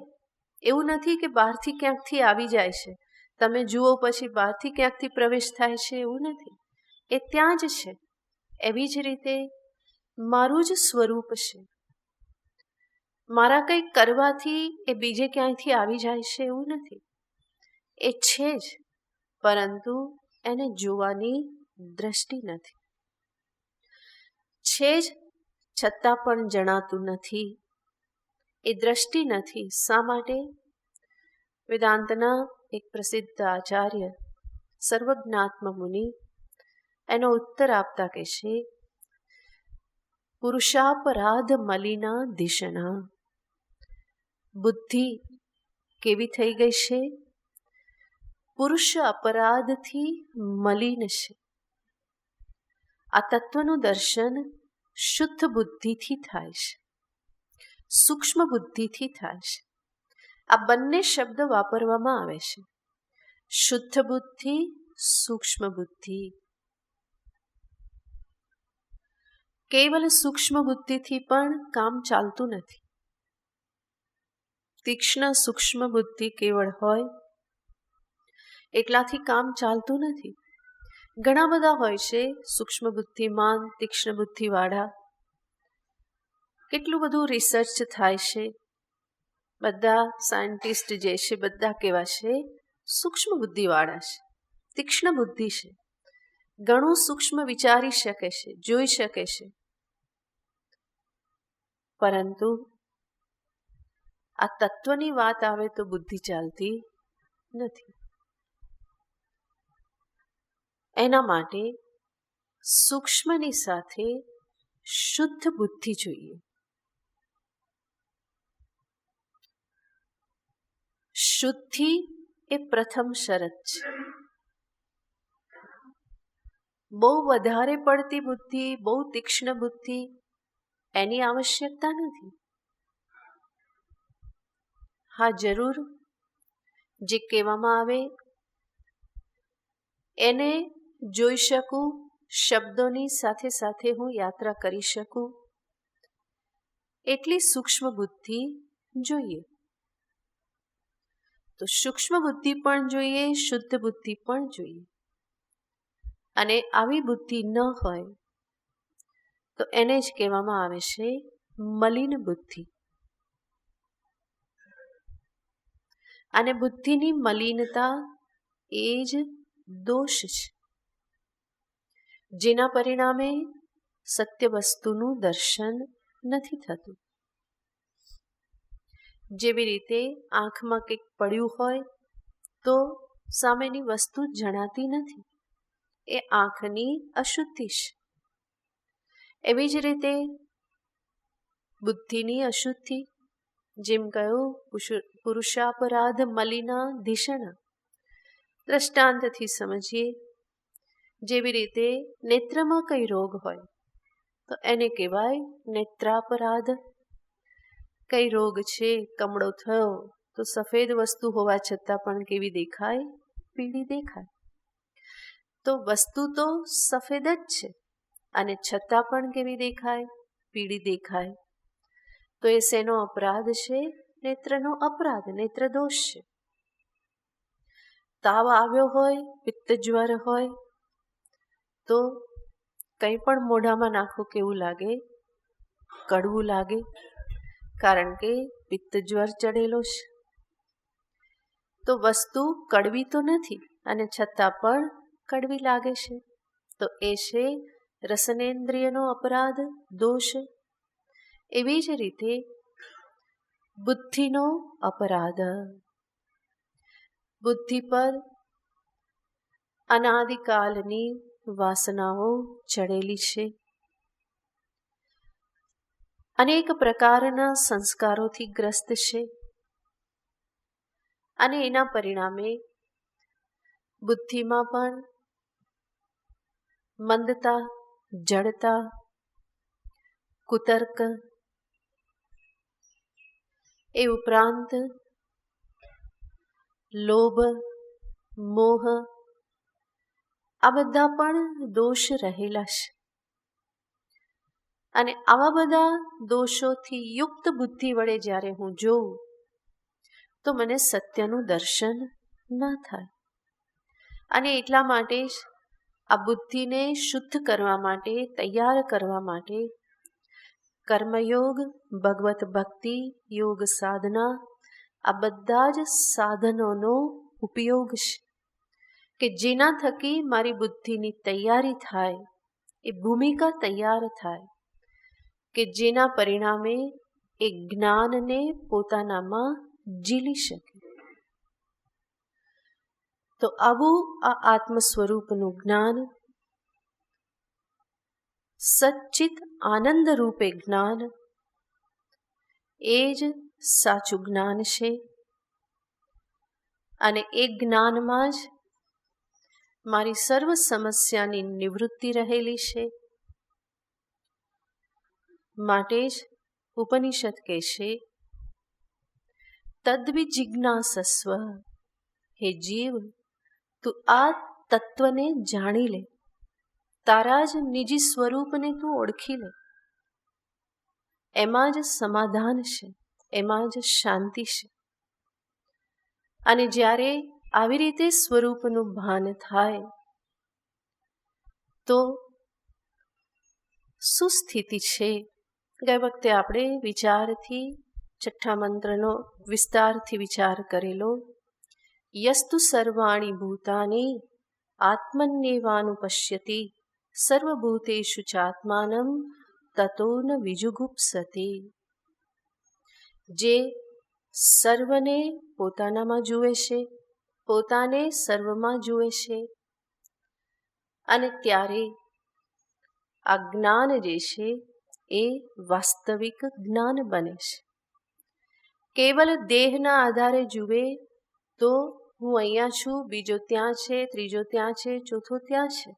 એવું નથી કે બહારથી ક્યાંકથી આવી જાય છે, તમે જુઓ પછી બહારથી ક્યાંકથી પ્રવેશ થાય છે, એવું નથી. એ ત્યાં જ છે. એવી જ રીતે મારું જ સ્વરૂપ છે. મારા કંઈક કરવાથી એ બીજે ક્યાંયથી આવી જાય છે એવું નથી. એ છે જ, પરંતુ એને જોવાની દ્રષ્ટિ નથી. છે જ છતાં પણ જણાતું નથી, એ દ્રષ્ટિ નથી. શા માટે? વેદાંતના એક પ્રસિદ્ધ આચાર્ય સર્વજ્ઞાત્મ મુનિ એનો ઉત્તર આપતા કહે છે, પુરુષાપરાધ મલિના દિશના. બુદ્ધિ કેવી થઈ ગઈ છે? પુરુષ અપરાધથી મલિન છે. આ તત્વનું દર્શન શુદ્ધ બુદ્ધિથી થાય છે, સૂક્ષ્મ બુદ્ધિથી થાય છે. આ બંને શબ્દ વાપરવામાં આવે છે, શુદ્ધ બુદ્ધિ, સૂક્ષ્મ બુદ્ધિ. કેવલ સૂક્ષ્મ બુદ્ધિથી પણ કામ ચાલતું નથી. તીક્ષ્ણ સૂક્ષ્મ બુદ્ધિ કેવળ હોય એટલાથી કામ ચાલતું નથી. ઘણા બધા હોય છે સૂક્ષ્મ બુદ્ધિમાન, તીક્ષ્ણ બુદ્ધિવાળા. કેટલું બધું રિસર્ચ થાય છે, બધા સાયન્ટિસ્ટ જે છે બધા કેવા છે? સૂક્ષ્મ બુદ્ધિવાળા છે, તીક્ષ્ણ બુદ્ધિ છે, ઘણું સૂક્ષ્મ વિચારી શકે છે, જોઈ શકે છે. પરંતુ આ તત્વની વાત આવે તો બુદ્ધિ ચાલતી નથી. એના માટે સૂક્ષ્મની સાથે શુદ્ધ બુદ્ધિ જોઈએ. શુદ્ધિ એ પ્રથમ શરત છે. બહુ વધારે પડતી બુદ્ધિ, બહુ તીક્ષ્ણ બુદ્ધિ એની આવશ્યકતા નથી. હા, જરૂર જે કહેવામાં આવે એને જોઈ શકું, શબ્દોની સાથે સાથે હું યાત્રા કરી શકું, એટલી સૂક્ષ્મ બુદ્ધિ જોઈએ. તો સૂક્ષ્મ બુદ્ધિ પણ જોઈએ, શુદ્ધ બુદ્ધિ પણ જોઈએ. અને આવી બુદ્ધિ ન હોય તો એને જ કહેવામાં આવે છે મલિન બુદ્ધિ. અને બુદ્ધિની મલિનતા એ જ દોષ છે, જેના પરિણામે સત્ય વસ્તુનું દર્શન નથી થતું. જેવી રીતે આંખમાં કંઈક પડ્યું હોય તો સામેની વસ્તુ જણાતી નથી, એ આંખની અશુદ્ધિ છે. એવી જ રીતે બુદ્ધિની અશુદ્ધિ, જેમ કહ્યું પુરુષાપરાધ મલિના ધિષણા, દ્રષ્ટાંતથી સમજીએ. જેવી રીતે નેત્રમાં કઈ રોગ હોય તો એને કહેવાય નેત્રાપરાધ. કઈ રોગ છે, કમળો થયો તો સફેદ વસ્તુ હોવા છતાં પણ કેવી દેખાય? પીળી દેખાય. તો વસ્તુ તો સફેદ જ છે અને છતાં પણ કેવી દેખાય? પીળી દેખાય. તો એ શેનો અપરાધ છે? નેત્રનો અપરાધ, નેત્ર દોષ છે. તાવ આવ્યો હોય, પિત્ત જ્વર હોય તો કંઈ પણ મોઢામાં નાખો કેવું લાગે? કડવું લાગે, કારણ કે પિત્ત જ્વર ચડેલો છે. તો વસ્તુ કડવી તો નથી અને છતાં પણ કડવી લાગે છે, તો એ છે રસનેન્દ્રિયનો અપરાધ, દોષ. એવી જ રીતે બુદ્ધિનો અપરાધ. બુદ્ધિ પર અનાદિકાલની વાસનાઓ ચડેલી છે, અનેક પ્રકારના સંસ્કારોથી ગ્રસ્ત છે અને એના પરિણામે બુદ્ધિમાં પણ મંદતા, જડતા, કુતર્ક, એ ઉપરાંત લોભ, મોહ, આ બધા પણ દોષ રહેલા છે. અને આવા બધા દોષોથી યુક્ત બુદ્ધિ વડે જ્યારે હું જોઉં તો મને સત્યનું દર્શન ન થાય. અને એટલા માટે જ આ બુદ્ધિને શુદ્ધ કરવા માટે, તૈયાર કરવા માટે કર્મયોગ, ભગવત ભક્તિ, યોગ સાધના, આ બધા જ સાધનોનો ઉપયોગ છે કે જેના થકી મારી બુદ્ધિની તૈયારી થાય, એ ભૂમિકા તૈયાર થાય કે જેના પરિણામે એ જ્ઞાનને પોતાનામાં ઝીલી શકે. તો આવું આ આત્મ સ્વરૂપનું જ્ઞાન, સચ્ચિત આનંદ રૂપે જ્ઞાન, એ જ સાચું જ્ઞાન છે. અને એ જ્ઞાનમાં જ મારી સર્વ સમસ્યાની નિવૃત્તિ રહેલી છે. માટે જ ઉપનિષદ કહેશે તદ્વિજિજ્ઞાસસ્વ, હે જીવ તું આ તત્વને જાણી લે, તારા જ નિજી સ્વરૂપને તું ઓળખી લે. એમાં જ સમાધાન છે, એમાં જ શાંતિ છે. અને જ્યારે આવી રીતે સ્વરૂપનું ભાન થાય તો શું સ્થિતિ છે? ગઈ વખતે આપણે વિચારથી છઠ્ઠા મંત્રનો વિસ્તારથી વિચાર કરેલો. યસ્તુ સર્વાણી ભૂતાની આત્મન્યેવાનુપશ્યતિ સર્વભૂતેષુ ચાત્માનમ તતો ન વિજુગુપ્સતિ. જે સર્વને પોતાનામાં જુએ છે, પોતાને સર્વમાં જુએ છે, અને ત્યારે આ જ્ઞાન જે છે એ વાસ્તવિક જ્ઞાન બને છે. કેવલ દેહના આધારે જુએ તો હું અહીંયા છું, બીજો ત્યાં છે, ત્રીજો ત્યાં છે, ચોથો ત્યાં છે,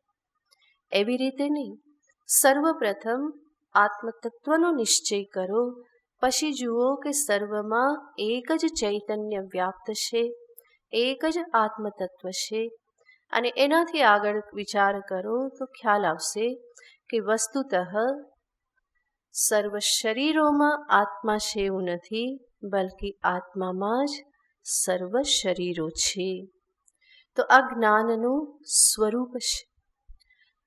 એવી રીતે નહીં. સર્વપ્રથમ આત્મતત્વનો નિશ્ચય કરો, પછી જુઓ કે સર્વમાં એક જ ચૈતન્ય વ્યાપ્ત છે, એક જ આત્મતત્વ છે. અને એનાથી આગળ વિચાર કરો તો ખ્યાલ આવશે કે વસ્તુતઃ સર્વ શરીરોમાં આત્મા છે એવું નથી, બલ્કિ આત્મામાં જ સર્વ શરીરો છે. તો આ જ્ઞાનનું સ્વરૂપ છે.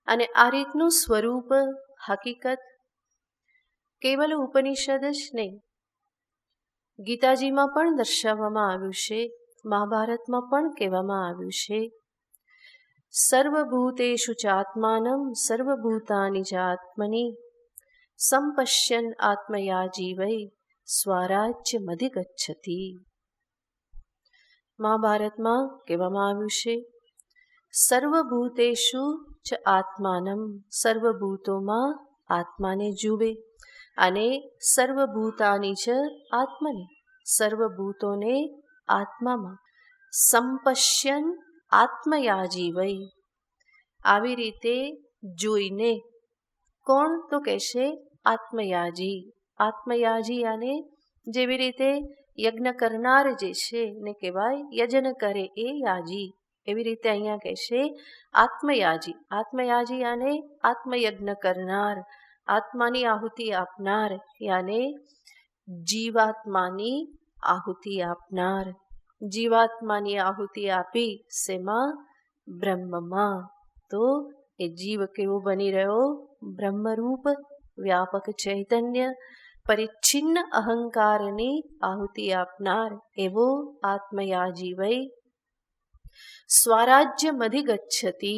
અને આ રીતનું સ્વરૂપ હકીકત કેવલ ઉપનિષદ જ નહીં, ગીતાજીમાં પણ દર્શાવવામાં આવ્યું છે, મહાભારતમાં પણ કહેવામાં આવ્યું છે. સર્વભૂતેષુ ચાત્માનમ સર્વભૂતાની ચાત્મની સંપશ્યન આત્મયા જીવૈ સ્વરાજ્યમધિગચ્છતિ. મહાભારતમાં કહેવામાં આવ્યું છે, સર્વભૂતેષુ ચ આત્માનમ, સર્વભૂતોમાં આત્માને જુએ, અને સર્વભૂતાની ચ આત્મની, સર્વભૂતોને આત્મામાં, સંપશ્યન આત્મયા જીવૈ, આવી રીતે જોઈને. કોણ? તો કહેશે આત્મયાજી. આત્મયાજી આને જેવી રીતે યજ્ઞ કરનાર જે છે ને કહેવાય યજન કરે એ યાજી, એવી રીતે અહીંયા કહેશે આત્મયાજી. આત્મયાજી આને આત્મયજ્ઞ કરનાર, આત્માની આહુતિ આપનાર, યાને જીવાત્માની આહુતિ આપનાર. જીવાત્માની આહુતિ આપી શેમાં? બ્રહ્મમાં. તો એ જીવ કેવો બની રહ્યો? બ્રહ્મરૂપ વ્યાપક ચૈતન્ય, પરિચ્છિન્ન અહંકારની આહુતિ આપનાર એવો આત્મયાજી વૈ સ્વરાજ્યમધિગચ્છતિ,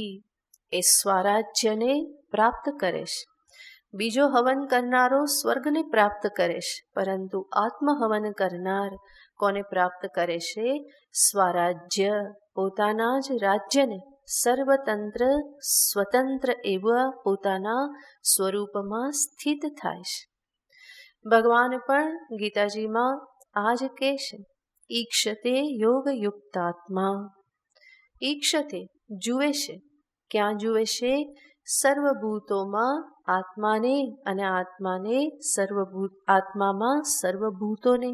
એ સ્વરાજ્યને પ્રાપ્ત કરે છે. બીજો હવન કરનારો સ્વર્ગને પ્રાપ્ત કરે છે, પરંતુ આત્મહવન કરનાર કોને પ્રાપ્ત કરે છે? સ્વરાજ્ય, પોતાના જ રાજ્યને, સર્વતંત્ર સ્વતંત્ર એવા પોતાના સ્વરૂપમાં સ્થિત થાય છે. ભગવાન પણ ગીતાજીમાં આ જ કહે છે, ઈક્ષતે યોગયુક્તાત્મા. ઈક્ષતે જુએ છે. ક્યાં જુએ છે? સર્વભૂતોમાં આત્માને, અને આત્મામાં સર્વભૂતોને.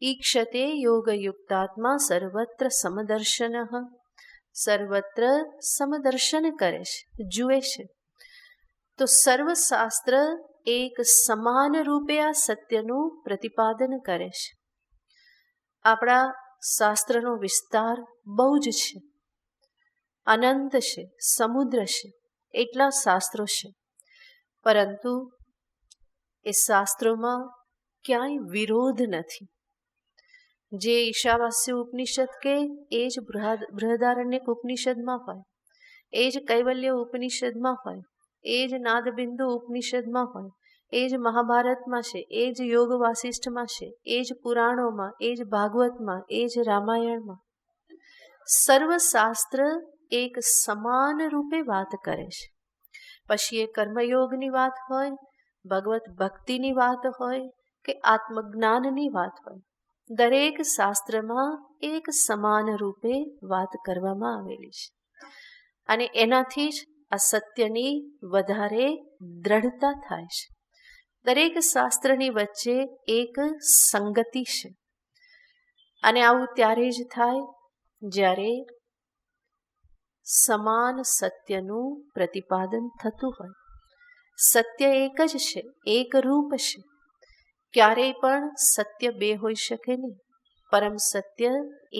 ઈક્ષતે યોગયુક્તાત્મા સર્વત્ર સમદર્શન, સર્વત્ર સમદર્શન કરે છે, જુએ છે. તો સર્વશાસ્ત્ર એક સમાન રૂપે આ સત્યનું પ્રતિપાદન કરે છે. આપણા શાસ્ત્રનો વિસ્તાર બહુ જ છે, અનંત છે, સમુદ્ર છે, એટલા શાસ્ત્રો છે. પરંતુ એ શાસ્ત્રોમાં ક્યાંય વિરોધ નથી. જે ઈશાવાસ્ય ઉપનિષદ કે એ જ બૃહદારણ્યક ઉપનિષદમાં હોય, એ જ કૈવલ્ય ઉપનિષદમાં હોય, એ જ નાદબિંદુ ઉપનિષદમાં હોય, એ જ મહાભારતમાં છે, એ જ યોગ વાસિષ્ઠમાં છે, એ જ પુરાણોમાં, એ જ ભાગવતમાં, એ જ રામાયણમાં. સર્વશાસ્ત્ર એક સમાન રૂપે વાત કરે છે. પછી એ કર્મયોગની વાત હોય, ભગવત ભક્તિની વાત હોય કે આત્મજ્ઞાનની વાત હોય, દરેક શાસ્ત્રમાં એક સમાન રૂપે વાત કરવામાં આવેલી છે. અને એનાથી જ આ સત્યની વધારે દ્રઢતા થાય છે. દરેક શાસ્ત્રની વચ્ચે એક સંગતિ છે. અને આવું ત્યારે જ થાય જ્યારે સમાન સત્યનું પ્રતિપાદન થતું હોય. સત્ય એક જ છે, એક રૂપ છે. ક્યારેય પણ સત્ય બે હોઈ શકે નહીં. પરમ સત્ય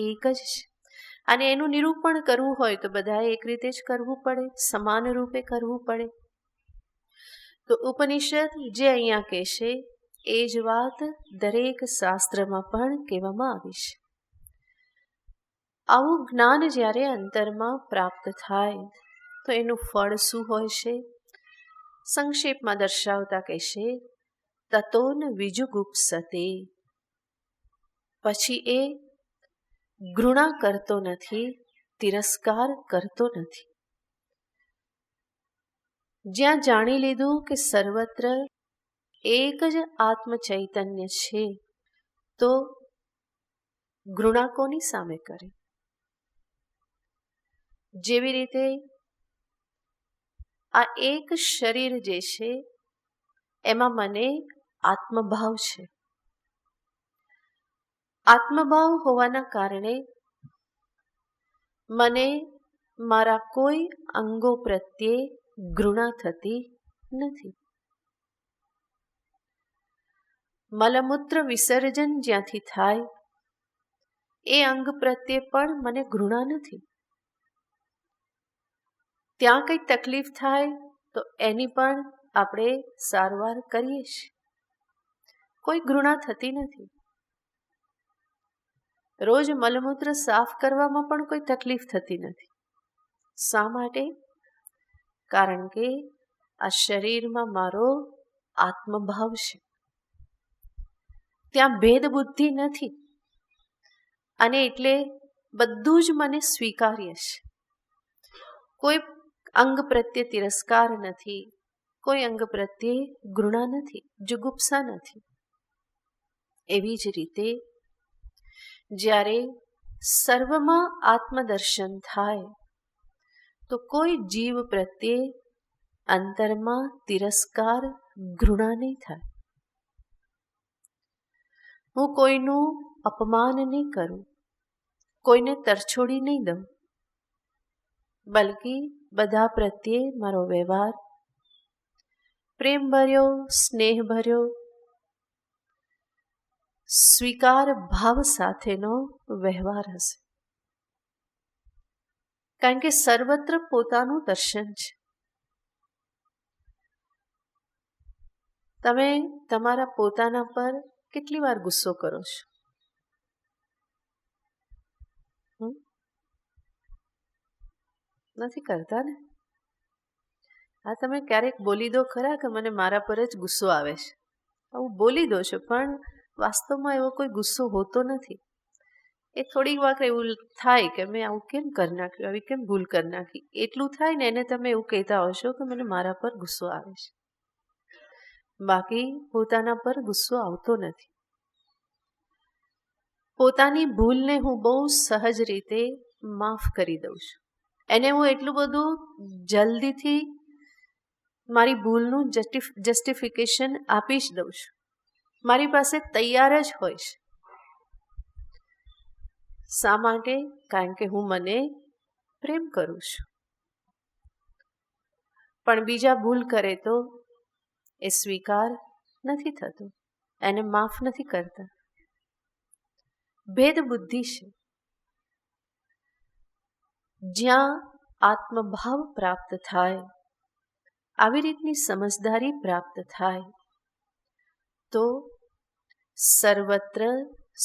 એક જ છે. અને એનું નિરૂપણ કરવું હોય તો બધાએ એક રીતે જ કરવું પડે, સમાન રૂપે કરવું પડે. તો ઉપનિષદ જે અહીંયા કહેશે એ જ વાત દરેક શાસ્ત્રમાં પણ કહેવામાં આવી છે. આવું જ્ઞાન જ્યારે અંતરમાં પ્રાપ્ત થાય તો એનું ફળ શું હોય છે? સંક્ષેપમાં દર્શાવતા કહેશે, તતોન વિજુગુપ્સતે. પછી એ ઘૃણા કરતો નથી, તિરસ્કાર કરતો નથી. જ્યાં જાણી લીધું કે સર્વત્ર એક જ આત્મ ચૈતન્ય છે, તો ઘૃણા કોની સામે કરે? જેવી રીતે આ એક શરીર જે છે એમાં મને આત્મભાવ છે. આત્મભાવ હોવાના કારણે મને મારા કોઈ અંગો પ્રત્યે ઘૃણા થતી નથી. મલમૂત્ર વિસર્જન જ્યાંથી થાય એ અંગ પ્રત્યે પણ મને ઘૃણા નથી. ત્યાં કંઈ તકલીફ થાય તો એની પણ આપણે સારવાર કરીએ છીએ. કોઈ ઘૃણા થતી નથી. રોજ મલમૂત્ર સાફ કરવામાં પણ કોઈ તકલીફ થતી નથી. શા માટે? કારણ કે આ શરીરમાં મારો આત્મભાવ છે. ત્યાં ભેદ બુદ્ધિ નથી અને એટલે બધું જ મને સ્વીકાર્ય છે. કોઈ અંગ પ્રત્યે તિરસ્કાર નથી, કોઈ અંગ પ્રત્યે ઘૃણા નથી, જુગુપ્સા નથી. એવી જ રીતે જ્યારે સર્વમાં આત્મદર્શન થાય તો કોઈ જીવ પ્રત્યે અંતરમાં તિરસ્કાર, ઘૃણા નહીં થાય. હું કોઈનું અપમાન નહીં કરું, કોઈને તરછોડી નહીં દઉં, બલ્કિ બધા પ્રત્યે મારો વ્યવહાર પ્રેમભર્યો, સ્નેહભર્યો, સ્વીકાર ભાવ સાથેનો વ્યવહાર હશે. કારણ કે સર્વત્ર પોતાનું દર્શન છે. તમે તમારા પોતાના પર કેટલી વાર ગુસ્સો કરો છો? નથી કરતા ને? હા, તમે ક્યારેક બોલી દો ખરા કે મને મારા પર જ ગુસ્સો આવે છે. આવું બોલી દો છો, પણ વાસ્તવમાં એવો કોઈ ગુસ્સો હોતો નથી. એ થોડીક વાર એવું થાય કે મેં આવું કેમ કરી નાખ્યું, આવી કેમ ભૂલ કરી નાખી, એટલું થાય ને એને તમે એવું કહેતા હશો કે મને મારા પર ગુસ્સો આવે છે. બાકી પોતાના પર ગુસ્સો આવતો નથી. પોતાની ભૂલને હું બહુ સહજ રીતે માફ કરી દઉં છું. એને હું એટલું બધું જલ્દીથી મારી ભૂલનું જસ્ટિફિકેશન આપી જ દઉં છું. મારી પાસે તૈયાર જ હોય છે. શા માટે? કારણ કે હું મને પ્રેમ કરું છું. પણ બીજા ભૂલ કરે તો એ સ્વીકાર નથી થતો, એને માફ નથી કરતા. ભેદ બુદ્ધિ છે. જ્યાં આત્મભાવ પ્રાપ્ત થાય, આવી રીતની સમજદારી પ્રાપ્ત થાય તો સર્વત્ર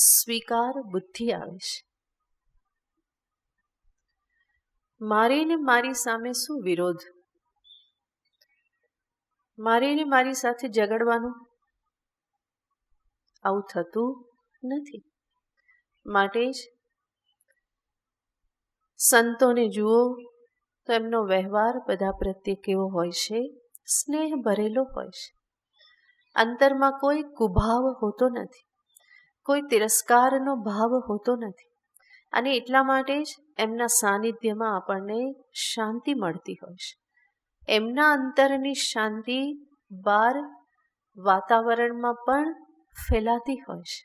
સ્વીકાર બુદ્ધિ આવે છે. મારી ને મારી સામે શું વિરોધ? મારી ને મારી સાથે ઝઘડવાનું? આવું થતું નથી. માટે જ સંતોને જુઓ તો એમનો વ્યવહાર બધા પ્રત્યે કેવો હોય છે? સ્નેહ ભરેલો હોય છે. અંતરમાં કોઈ કુભાવ હોતો નથી, કોઈ તિરસ્કારનો ભાવ હોતો નથી. અને એટલા માટે જ એમના સાનિધ્યમાં આપણને શાંતિ મળતી હોય છે. એમના અંતરની શાંતિ બહાર વાતાવરણમાં પણ ફેલાતી હોય છે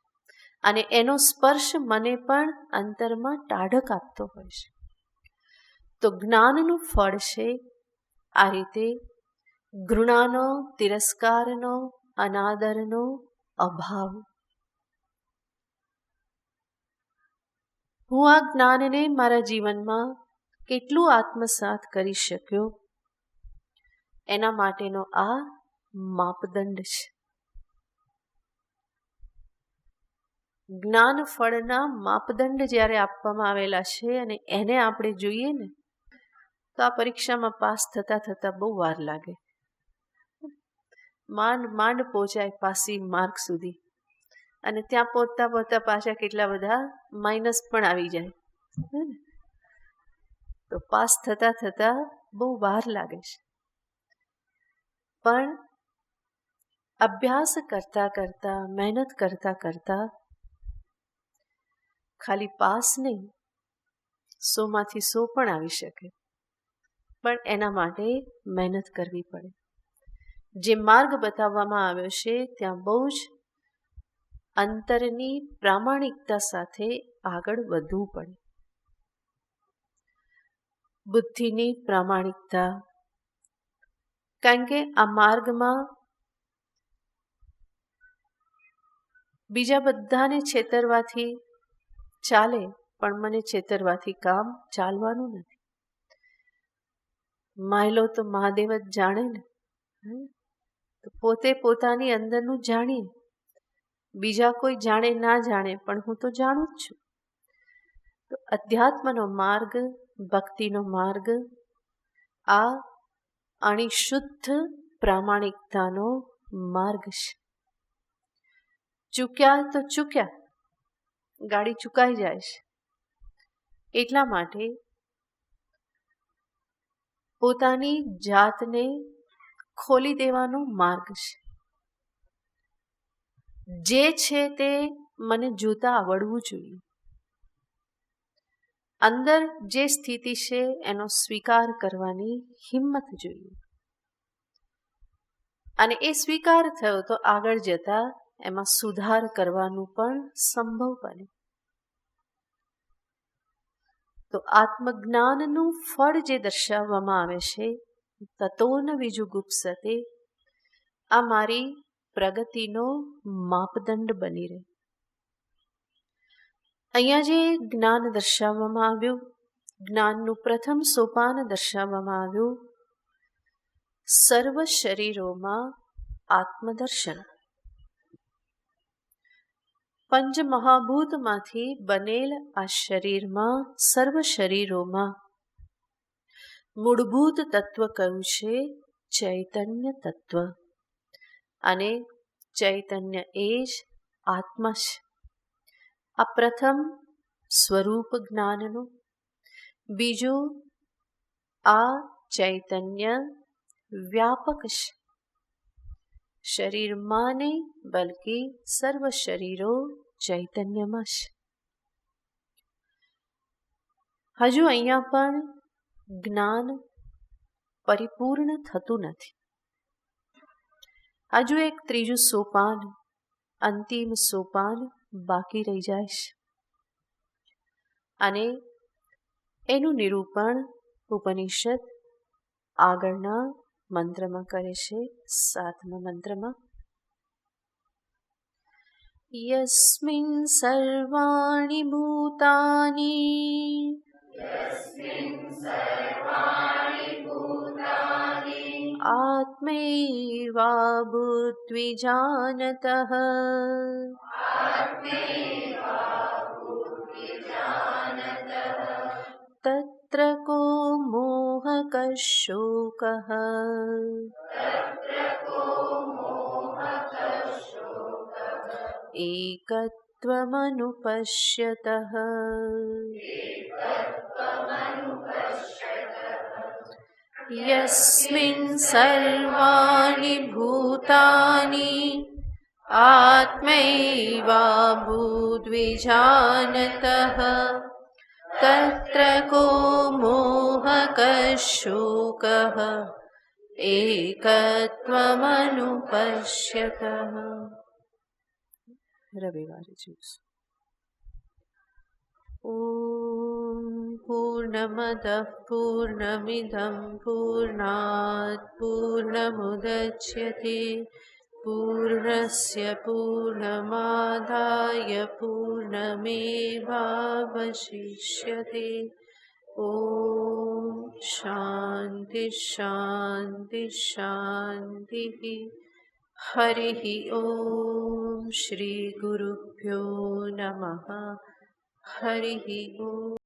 અને એનો સ્પર્શ મને પણ અંતરમાં ટાઢક આપતો હોય છે. તો જ્ઞાનનું ફળ છે આ રીતે ઘૃણાનો, તિરસ્કારનો, અનાદરનો અભાવ. હું આ જ્ઞાનને મારા જીવનમાં કેટલું આત્મસાત કરી શક્યો, એના માટેનો આ માપદંડ છે. જ્ઞાન ફળના માપદંડ જ્યારે આપવામાં આવેલા છે અને એને આપણે જોઈએ ને તો આ પરીક્ષામાં પાસ થતા થતા બહુ વાર લાગે. માંડ માંડ પહોંચાય પાસિંગ માર્ક સુધી, અને ત્યાં પહોંચતા પહોંચતા પાછા કેટલા બધા માઇનસ પણ આવી જાય. તો પાસ થતા થતા બહુ વાર લાગે છે. પણ અભ્યાસ કરતા કરતા, મહેનત કરતા કરતા ખાલી પાસ નહીં, 100માંથી 100 પણ આવી શકે, પણ એના માટે મહેનત કરવી પડે. જે માર્ગ બતાવવામાં આવ્યો છે ત્યાં બહુ જ અંતરની પ્રામાણિકતા સાથે આગળ વધવું પડે. બુદ્ધિની પ્રામાણિકતા, કારણ કે આ માર્ગમાં બીજા બધાને છેતરવાથી ચાલે, પણ મને છેતરવાથી કામ ચાલવાનું નથી. માયલો તો મહાદેવ જ જાણે ને. પોતે પોતાની અંદરનું જાણીએ, બીજા કોઈ જાણે ના જાણે, પણ હું તો જાણું જ છું. તો અધ્યાત્મનો માર્ગ, ભક્તિનો માર્ગ આ અણિશુદ્ધ પ્રામાણિકતાનો માર્ગ છે. ચૂક્યા તો ચૂક્યા, ગાડી ચૂકાઈ જાય છે. એટલા માટે પોતાની જાતને ખોલી દેવાનો માર્ગ છે. જે છે તે મને જોતા આવડવું જોઈએ. અંદર જે સ્થિતિ છે એનો સ્વીકાર કરવાની હિંમત જોઈએ. અને એ સ્વીકાર થયો તો આગળ જતા એમાં સુધાર કરવાનું પણ સંભવ બને. તો આત્મજ્ઞાનનું ફળ જે દર્શાવવામાં આવે છે, તતોન વિજુગુપ્સતે, આ મારી પ્રગતિનો માપદંડ બની રહે. અહીંયા જે જ્ઞાન દર્શાવવામાં આવ્યું, જ્ઞાનનું પ્રથમ સોપાન દર્શાવવામાં આવ્યું, સર્વ શરીરોમાં આત્મદર્શન. પંચ મહાભૂતમાંથી બનેલ આ શરીરમાં, સર્વ શરીરોમાં મૂળભૂત તત્વ કયું છે? ચૈતન્ય તત્વ. અને ચૈતન્ય એ જ આત્મા છે. આ પ્રથમ સ્વરૂપ જ્ઞાનનું. બીજું, આ ચૈતન્ય વ્યાપક છે. શરીરમાં નહીં, બલકી સર્વ શરીરો ચૈતન્યમાં છે. હજુ અહીંયા પણ જ્ઞાન પરિપૂર્ણ થતું નથી. હજુ એક ત્રીજું સોપાન, અંતિમ સોપાન બાકી રહી જાય છે. અને એનું નિરૂપણ ઉપનિષદ આગળના મંત્રમાં કરે છે, 7મા મંત્રમાં. યસ્મિન સર્વાણિ ભૂતાની આત્મૈવા ભૂત્વિજાનતઃ તત્ર કો મોહક શોકઃ એકત્વમનુપશ્યતઃ. યસ્મિન સર્વાણિ ભૂતાની આત્મૈવા ભૂત્વિજાનતઃ તત્ર કો મોહક શોકઃ એકત્વમનુપશ્યતઃ. રવિવારે જોઈશું. ઓમ પૂર્ણમદઃ પૂર્ણમિદં પૂર્ણાત પૂર્ણમુદચ્યતે પૂર્ણસ્ય પૂર્ણમાદાય પૂર્ણમેવાવશિષ્યતે. ઓમ શાંતિ શાંતિ શાંતિ. हरिः ॐ श्रीगुरुभ्यो नमः। हरिः ॐ।